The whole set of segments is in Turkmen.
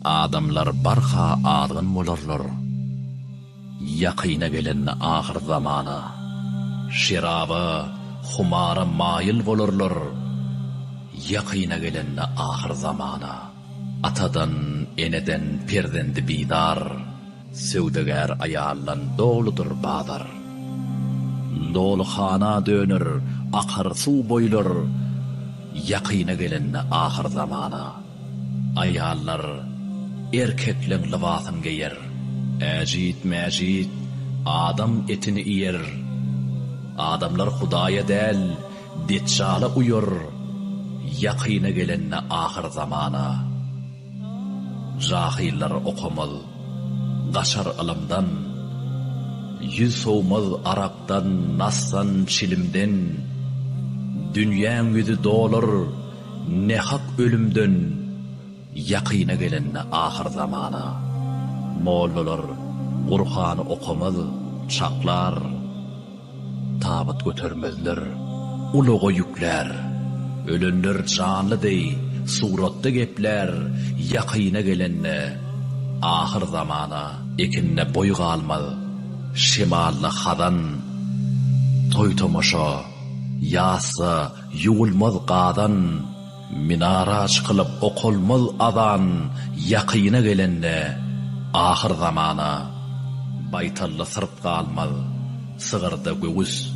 Adamlar barha adgın bolarlar. Yaqyna gelen ahir zamana. Şiraba, humara mayil bolarlar. Yaqyna gelen ahir zamana. Atadan, eneden, perdendi bidar. Söwdegar ayallan doludur badar. Dolu xana dönür, akar su boylar. Yaqyna gelen ahir zamana. Ayallar erkeklerin libasyn giyer. Ejit mejit adam etini iyer. Adamlar Hudaya del detşala uyur. Yaqyna gelen ahir zamana. Jahillar okumal gaşar ilimdan. Yüz soğumaz Arap'tan, Nas'tan, Çilimden. Dünyanın yüzü dolur ne hak ölümden. Yaqyna gelen ahir zamana. Mollalar Kur'an'ı okumaz, çaklar. Tabat götürmezler, uluğa yükler. Ölünler canlı dey, suratda gepler. Yaqyna gelen ahir zamana. Ekinne boy galmaz, şimallı hadan. Toy tomaşa, yasa, yugulmaz qadan. Minara çıkılıp okulmaz adan. Yaqyna gelen ahir zamana. Baytallı sırt qalmaz, sığırda göğüs.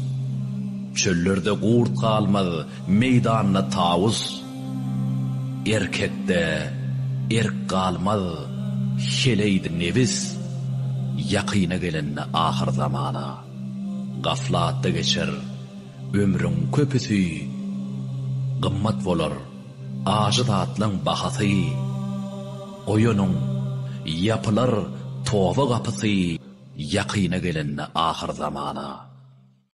Çöllerde gurt qalmaz, meydanla tavus. Erkekde erk qalmaz, heleydi nevis. Yaqyna gelen ahir zamana. Gaflatda geçer ömrün köpüsü. Gymmat bolar ajy tatlyň bahasy. Oyunun yapılar towa kapısy. Yaqyna gelen ahir zamana.